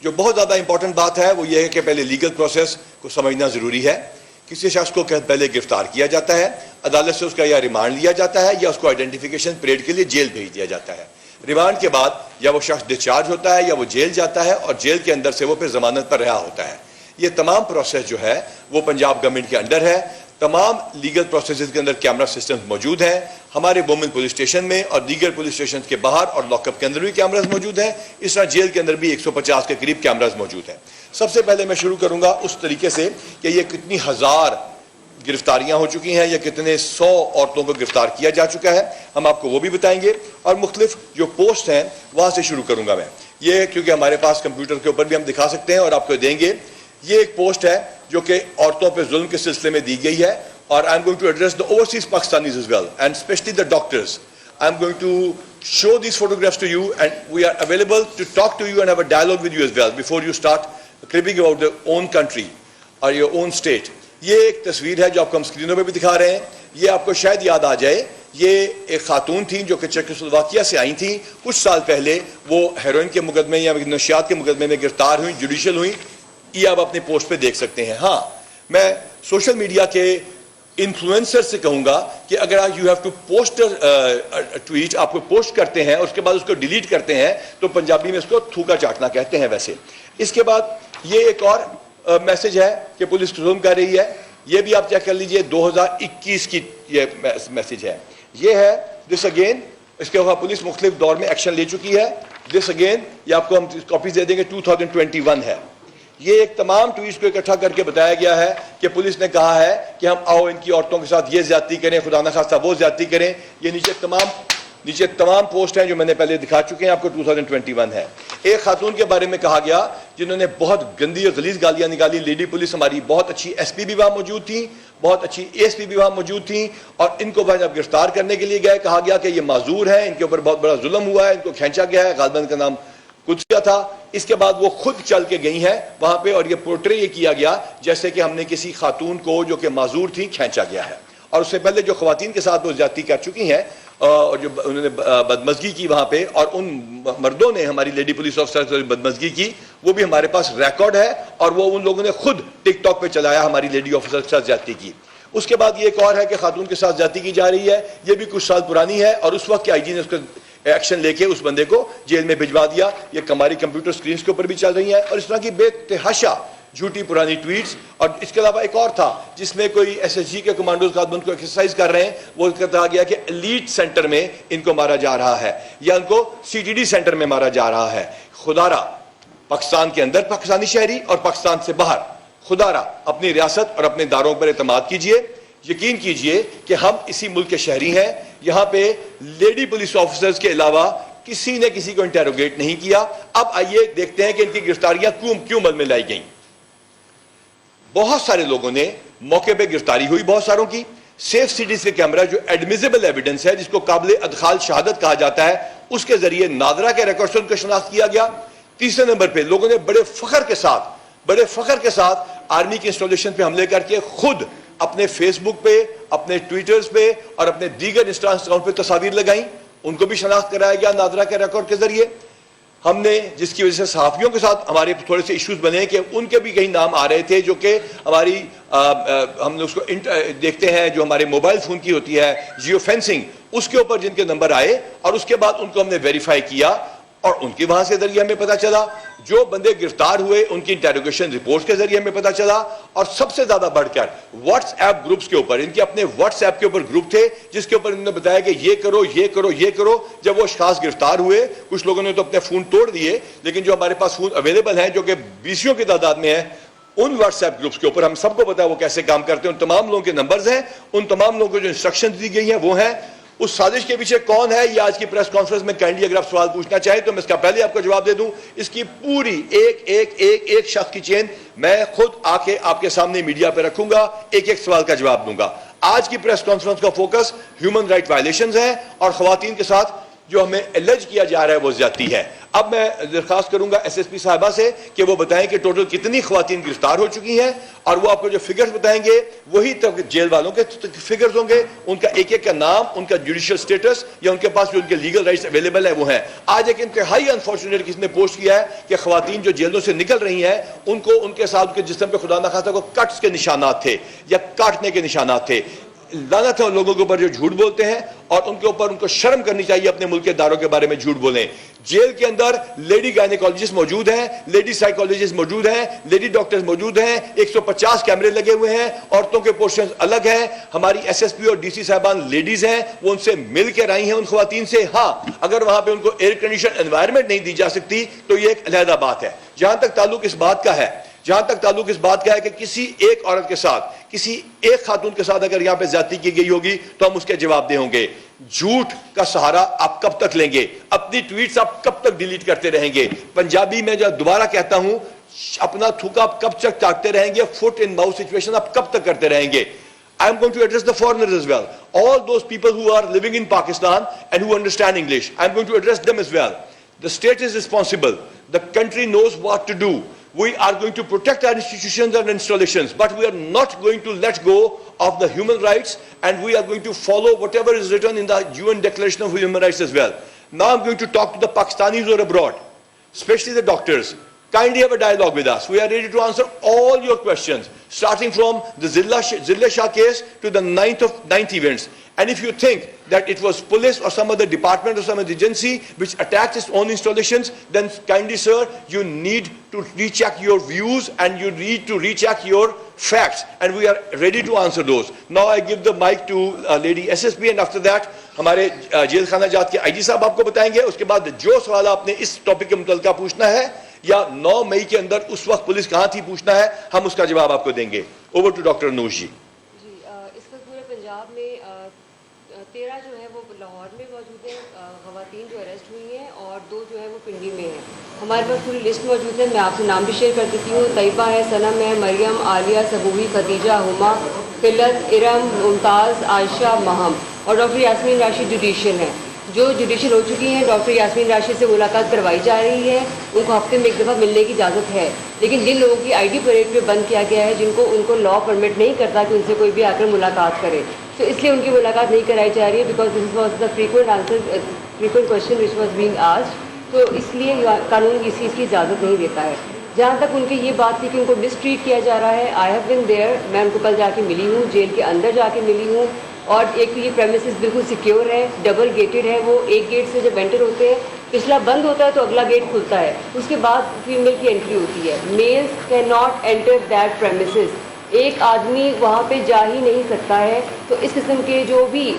جو بہت زیادہ امپورٹنٹ بات ہے وہ یہ ہے کہ پہلے لیگل پروسیس کو سمجھنا ضروری ہے. کسی شخص کو پہلے گرفتار کیا جاتا ہے, عدالت سے اس کا یا ریمانڈ لیا جاتا ہے یا اس کو آئیڈینٹیفیکیشن پریڈ کے لیے جیل بھیج دیا جاتا ہے. ریمانڈ کے بعد یا وہ شخص ڈسچارج ہوتا ہے یا وہ جیل جاتا ہے اور جیل کے اندر سے وہ پھر ضمانت پر رہا ہوتا ہے. یہ تمام پروسیس جو ہے وہ پنجاب گورنمنٹ کے انڈر ہے. تمام لیگل پروسیسز کے اندر کیمرہ سسٹمز موجود ہیں. ہمارے وومن پولیس اسٹیشن میں اور دیگر پولیس اسٹیشن کے باہر اور لاک اپ کے اندر بھی کیمراز موجود ہیں. اس طرح جیل کے اندر بھی 150 کے قریب کیمراز موجود ہیں. سب سے پہلے میں شروع کروں گا اس طریقے سے کہ یہ کتنی ہزار گرفتاریاں ہو چکی ہیں یا کتنے 100 عورتوں کو گرفتار کیا جا چکا ہے, ہم آپ کو وہ بھی بتائیں گے. اور مختلف جو پوسٹ ہیں وہاں سے شروع کروں گا میں. یہ کیونکہ ہمارے پاس کمپیوٹر کے اوپر بھی ہم دکھا سکتے ہیں اور آپ کو دیں گے. یہ ایک پوسٹ ہے جو کہ عورتوں پہ ظلم کے سلسلے میں دی گئی ہے اور I am going to address the overseas Pakistanis as well and especially the doctors. I am going to show these photographs to you and we are available to talk to you and have a dialogue with you as well before you start cribbing about your own country or your own state. یہ ایک تصویر ہے جو آپ کو ہم اسکرینوں پہ بھی دکھا رہے ہیں. یہ آپ کو شاید یاد آ جائے, یہ ایک خاتون تھیں جو کہ چیکوسلوواکیہ سے آئی تھیں. کچھ سال پہلے وہ ہیروئن کے مقدمے یا نشیات کے مقدمے میں گرفتار ہوئیں, جوڈیشل ہوئیں. یہ آپ اپنے پوسٹ پہ دیکھ سکتے ہیں. ہاں, میں سوشل میڈیا کے انفلوئنسر سے کہوں گا کہ اگر آپ you have to post tweet, آپ کو پوسٹ کرتے ہیں اور اس کے بعد اس کو ڈیلیٹ کرتے ہیں تو پنجابی میں اس کو تھوکا چاٹنا کہتے ہیں ویسے. اس کے بعد یہ ایک اور میسج ہے کہ پولیس ظلم کر رہی ہے. یہ بھی آپ چیک کر لیجئے, 2021 کی یہ میسج ہے. یہ ہے دس اگین, اس کے بعد پولیس مختلف دور میں ایکشن لے چکی ہے. دس اگین, یہ آپ کو ہم کاپیز دے دیں گے, 2021 ہے. یہ ایک تمام ٹویٹس کو اکٹھا کر کے بتایا گیا ہے کہ پولیس نے کہا ہے کہ ہم آؤ ان کی عورتوں کے ساتھ یہ زیادتی کریں, خدا نخواستہ وہ زیادتی کریں. یہ نیچے تمام پوسٹ ہیں جو میں نے پہلے دکھا چکے ہیں آپ کو. 2021 ہے. ایک خاتون کے بارے میں کہا گیا جنہوں نے بہت گندی اور غلیظ گالیاں نکالی. لیڈی پولیس ہماری بہت اچھی ایس پی بھی وہاں موجود تھیں, بہت اچھی اے ایس پی بھی وہاں موجود تھیں, اور ان کو جب گرفتار کرنے کے لیے گئے کہا گیا کہ یہ معذور ہیں, ان کے اوپر بہت بڑا ظلم ہوا ہے, ان کو کھینچا گیا ہے. غالباً کا نام قدسیہ تھا. اس کے بعد وہ خود چل کے گئی ہیں وہاں پہ اور یہ پورٹرے یہ کیا گیا جیسے کہ ہم نے کسی خاتون کو جو کہ معذور تھیں کھینچا گیا ہے. اور اس سے پہلے جو خواتین کے ساتھ وہ زیادتی کر چکی ہیں اور جو انہوں نے بدمزگی کی وہاں پہ, اور ان مردوں نے ہماری لیڈی پولیس آفیسر سے بدمزگی کی, وہ بھی ہمارے پاس ریکارڈ ہے. اور وہ ان لوگوں نے خود ٹک ٹاک پہ چلایا ہماری لیڈی آفیسر کے ساتھ زیادتی کی. اس کے بعد یہ ایک اور ہے کہ خاتون کے ساتھ زیادتی کی جا رہی ہے. یہ بھی کچھ سال پرانی ہے اور اس وقت کے آئی جی نے اس کو ایکشن لے کے اس بندے کو جیل میں بھجوا دیا. یہ ہماری کمپیوٹر سکرینز کے اوپر بھی چل رہی ہیں. اور اس طرح کی بے تحاشا جھوٹی پرانی ٹویٹس. اور اس کے علاوہ ایک اور تھا جس میں کوئی ایس ایس جی کے کمانڈوز خاتون کو ایکسرسائز کر رہے ہیں, وہ کہا گیا کہ ایلیٹ سینٹر میں ان کو مارا جا رہا ہے یا ان کو سی ٹی ڈی سینٹر میں مارا جا رہا ہے. خدا را پاکستان کے اندر پاکستانی شہری اور پاکستان سے باہر, خدا را اپنی ریاست اور اپنے اداروں پر اعتماد کیجئے. یقین کیجئے کہ ہم اسی ملک کے شہری ہیں. یہاں پہ لیڈی پولیس آفیسرز کے علاوہ کسی نے کسی کو انٹیروگیٹ نہیں کیا. اب آئیے دیکھتے ہیں کہ ان کی گرفتاریاں کیوں عمل میں لائی گئیں. بہت سارے لوگوں نے موقع پہ گرفتاری ہوئی, بہت ساروں کی. سیف سٹیز کے کیمرہ جو ایڈمیزیبل ایویڈنس ہے, جس کو قابل ادخال شہادت کہا جاتا ہے, اس کے ذریعے نادرا کے ریکارڈ سے ان کو شناخت کیا گیا. تیسرے نمبر پہ لوگوں نے بڑے فخر کے ساتھ آرمی کی انسٹالیشن پہ حملے کر کے خود اپنے فیس بک پہ, اپنے ٹویٹرز پہ اور اپنے دیگر انسٹاگرام اکاؤنٹ پہ تصاویر لگائیں. ان کو بھی شناخت کرایا گیا نادرا کے ریکارڈ کے ذریعے. ہم نے جس کی وجہ سے صحافیوں کے ساتھ ہمارے تھوڑے سے ایشوز بنے کہ ان کے بھی کئی نام آ رہے تھے جو کہ ہماری ہم نے اس کو دیکھتے ہیں جو ہمارے موبائل فون کی ہوتی ہے جیو فینسنگ, اس کے اوپر جن کے نمبر آئے اور اس کے بعد ان کو ہم نے ویریفائی کیا اور ان کی وہاں سے ذریعے ہمیں پتا چلا. جو بندے گرفتار ہوئے ان کی انٹیروگیشن رپورٹس کے ذریعے ہمیں پتا چلا. اور سب سے زیادہ بڑھ کر واٹس ایپ گروپس کے اوپر, ان کے اپنے واٹس ایپ کے اوپر گروپ تھے جس کے اوپر انہوں نے بتایا کہ یہ کرو یہ کرو یہ کرو. جب وہ اشخاص گرفتار ہوئے, کچھ لوگوں نے تو اپنے فون توڑ دیے, لیکن جو ہمارے پاس فون اویلیبل ہیں جو کہ 20 کی تعداد میں ہیں, ان واٹس ایپ گروپس کے اوپر ہم سب کو پتا ہے وہ کیسے کام کرتے ہیں. ان تمام لوگوں کے نمبرز ہیں, ان تمام لوگوں کو جو انسٹرکشن دی گئی ہیں وہ ہیں. اس سازش کے پیچھے کون ہے یہ آج کی پریس کانفرنس میں کائنڈلی اگر آپ سوال پوچھنا چاہیں تو میں اس کا پہلے آپ کو جواب دے دوں. اس کی پوری ایک شخص کی چین میں خود آ کے آپ کے سامنے میڈیا پہ رکھوں گا, ایک سوال کا جواب دوں گا. آج کی پریس کانفرنس کا فوکس ہیومن رائٹ وائلیشنز ہے اور خواتین کے ساتھ جو ہمیں الج کیا جا رہا ہے وہ زیادتی ہے. اب میں درخواست کروں گا ایس ایس پی صاحبہ سے کہ وہ بتائیں کہ ٹوٹل کتنی خواتین گرفتار ہو چکی ہیں, اور وہ آپ کو جو فگرز بتائیں گے وہی جیل والوں کے فگرز ہوں گے, ان کا ایک ایک کا نام, ان کا جوڈیشل سٹیٹس یا ان کے پاس جو ان کے لیگل رائٹس اویلیبل ہیں وہ ہیں. آج ایک انتہائی انفارچونیٹ کسی نے پوسٹ کیا ہے کہ خواتین جو جیلوں سے نکل رہی ہیں ان کو ان کے ساتھ ان کے جسم پہ خدا نخواستہ کو کٹس کے نشانات تھے یا کاٹنے کے نشانات تھے. لعنت ہے ان لوگوں کے اوپر جو جھوٹ بولتے ہیں, اور ان کے اوپر ان کو شرم کرنی چاہیے اپنے ملک کے اداروں کے بارے میں جھوٹ بولیں. جیل کے اندر لیڈی گائنیکالوجسٹ موجود ہیں, لیڈی سائیکالوجسٹ موجود ہیں, لیڈی ڈاکٹرز موجود ہیں, 150 کیمرے لگے ہوئے ہیں, عورتوں کے پورشنز الگ ہیں. ہماری ایس ایس پی اور ڈی سی صاحبان لیڈیز ہیں, وہ ان سے مل کے آئی ہیں ان خواتین سے. ہاں اگر وہاں پہ ان کو ایئر کنڈیشن انوائرمنٹ نہیں دی جا سکتی تو یہ ایک علیحدہ بات ہے. جہاں تک تعلق اس بات کا ہے کہ کسی ایک عورت کے ساتھ, کسی ایک خاتون کے ساتھ اگر یہاں پہ زیادتی کی گئی ہوگی تو ہم اس کے جواب دہ ہوں گے. جھوٹ کا سہارا آپ کب تک لیں گے؟ اپنی ٹویٹس آپ کب تک ڈیلیٹ کرتے رہیں گے؟ پنجابی میں جو دوبارہ کہتا ہوں, اپنا تھوکا آپ کب تک چاٹتے رہیں گے؟ فٹ ان ماؤتھ سچویشن آپ کب تک کرتے رہیں گے؟ I am going to address the foreigners as well. All those people who are living in Pakistan and who understand English, I am going to address them as well. The state is responsible. The country knows what to do. We are going to protect our institutions and installations, but we are not going to let go of the human rights, and we are going to follow whatever is written in the UN Declaration of Human Rights as well. Now I'm going to talk to the Pakistanis who are abroad, especially the doctors. Kindly have a dialogue with us. We are ready to answer all your questions, starting from the Zilla Shah case to the ninth events. And if you think that it was police or some other department or some other agency which attacked its own installations, then kindly, sir, you need to recheck your views and you need to recheck your facts, and we are ready to answer those. Now I give the mic to Lady SSP, and after that ہمارے jail خانہ جات کے آئی جی صاحب آپ کو بتائیں گے. اس کے بعد جو سوال آپ نے اس ٹاپک کے متعلقہ پوچھنا ہے یا 9 مئی کے اندر اس وقت پولیس کہاں تھی پوچھنا ہے, ہم اس کا جواب آپ کو دیں گے. اوور ٹو ڈاکٹر نوش جی. جی, اس وقت پورے پنجاب میں 13 جو ہے وہ لاہور میں موجود ہیں خواتین جو اریسٹ ہوئی ہیں, اور 2 جو ہے وہ پنڈی میں ہیں. ہمارے پاس پوری لسٹ موجود ہے, میں آپ سے نام بھی شیئر کر دیتی ہوں. طیبہ ہے, صنم ہے, مریم, عالیہ, صبوحی, خدیجہ, ہما, قلت, ارم, ممتاز, عائشہ, مہم, اور ڈاکٹر یاسمین راشد جوڈیشل ہیں. جو جوڈیشل ہو چکی ہیں ڈاکٹر یاسمین راشد سے ملاقات کروائی جا رہی ہے, ان کو ہفتے میں 1 دفعہ ملنے کی اجازت ہے. لیکن جن لوگوں کی آئی ڈی پریڈ پہ بند کیا گیا ہے, جن کو ان کو لا پرمٹ نہیں کرتا کہ ان سے کوئی بھی آ کر ملاقات کرے, تو اس لیے ان کی ملاقات نہیں کرائی جا رہی ہے, because this was the frequent question which was being asked. تو اس لیے قانون اس چیز کی اجازت نہیں دیتا ہے. جہاں تک ان کی یہ بات تھی کہ ان کو مس ٹریٹ کیا جا رہا ہے, آئی ہیو بن دیئر, میں ان کو کل جا کے ملی ہوں, جیل کے اندر جا کے ملی ہوں. اور ایک تو یہ پریمیسز بالکل سیکیور ہے, ڈبل گیٹڈ ہے. وہ ایک گیٹ سے جب انٹر ہوتے ہیں, پچھلا بند ہوتا ہے تو اگلا گیٹ کھلتا ہے, اس کے بعد فیمیل کی انٹری ہوتی ہے. Males can not enter that premises. ایک آدمی وہاں پہ جا ہی نہیں سکتا ہے. تو اس قسم کے جو بھی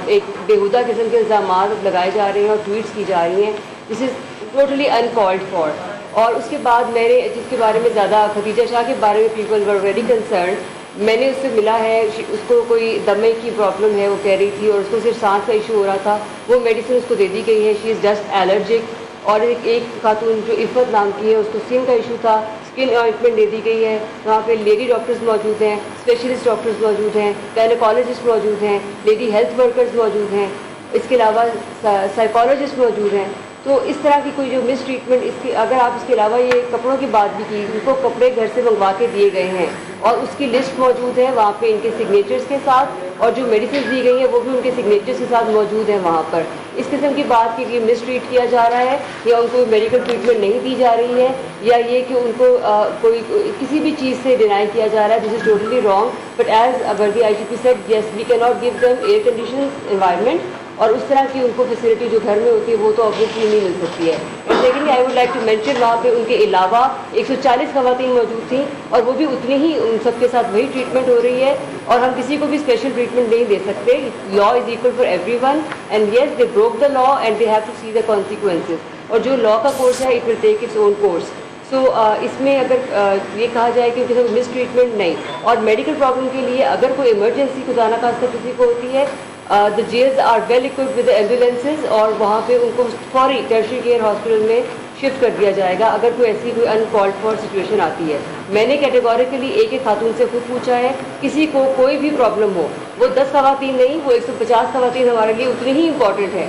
ایک بیہودہ قسم کے الزامات لگائے جا رہے ہیں اور ٹویٹس کی جا رہی ہیں, دس از ٹوٹلی انکالڈ فار. اور اس کے بعد میں نے جس کے بارے میں زیادہ, خدیجہ شاہ کے بارے میں پیپل ور ویری کنسرنڈ. میں نے اس سے ملا ہے, اس کو کوئی دمے کی پرابلم ہے وہ کہہ رہی تھی, اور اس کو صرف سانس کا ایشو ہو رہا تھا. وہ میڈیسن اس کو دے دی گئی ہے, شی از جسٹ الرجک. اور ایک خاتون جو عفت نام کی ہے, اس کو اسکن کا ایشو تھا, اسکن آئنٹمنٹ دے دی گئی ہے. وہاں پہ لیڈی ڈاکٹرز موجود ہیں, اسپیشلسٹ ڈاکٹرز موجود ہیں, گائنیکالوجسٹ موجود ہیں, لیڈی ہیلتھ ورکرز موجود ہیں, اس کے علاوہ سائیکالوجسٹ موجود ہیں. تو اس طرح کی کوئی جو مس ٹریٹمنٹ, اس کی اگر آپ اس کے علاوہ یہ کپڑوں کی بات بھی کی, ان کو کپڑے گھر سے منگوا کے دیے گئے ہیں, اور اس کی لسٹ موجود ہے وہاں پہ ان کے سگنیچرز کے ساتھ, اور جو میڈیسنز دی گئی ہیں وہ بھی ان کے سگنیچرز کے ساتھ موجود ہیں وہاں پر. اس قسم کی بات کی کہ مس ٹریٹ کیا جا رہا ہے, یا ان کو میڈیکل ٹریٹمنٹ نہیں دی جا رہی ہے, یا یہ کہ ان کو کوئی کسی بھی چیز سے ڈینائی کیا جا رہا ہے, this is totally wrong. But as worthy I G P said, yes we can not give them air condition environment, اور اس طرح کی ان کو فیسلٹی جو گھر میں ہوتی ہے وہ تو آبویسلی نہیں مل سکتی ہے. And secondly I would like to mention, وہاں پہ ان کے علاوہ 140 خواتین موجود تھیں, اور وہ بھی اتنی ہی ان سب کے ساتھ وہی ٹریٹمنٹ ہو رہی ہے, اور ہم کسی کو بھی اسپیشل ٹریٹمنٹ نہیں دے سکتے. Law is equal for everyone, and yes they broke the law and they have to see the consequences. اور جو لا کا کورس ہے, it will take its own course. So اس میں اگر یہ کہا جائے کہ کسی کو مس ٹریٹمنٹ نہیں, اور میڈیکل پرابلم کے لیے اگر کوئی ایمرجنسی خدا نخواستہ کسی کو ہوتی ہے, the jails are well equipped with the ambulances, اور وہاں پہ ان کو فوری ٹرشری کیئر ہاسپٹل میں شفٹ کر دیا جائے گا اگر کوئی ایسی کوئی انکالڈ فار سچویشن آتی ہے. میں نے کیٹیگوریکلی ایک خاتون سے خود پوچھا ہے, کسی کو کوئی بھی پرابلم ہو, وہ 10 خواتین نہیں, وہ 150 خواتین ہمارے لیے اتنی ہی امپورٹنٹ ہے.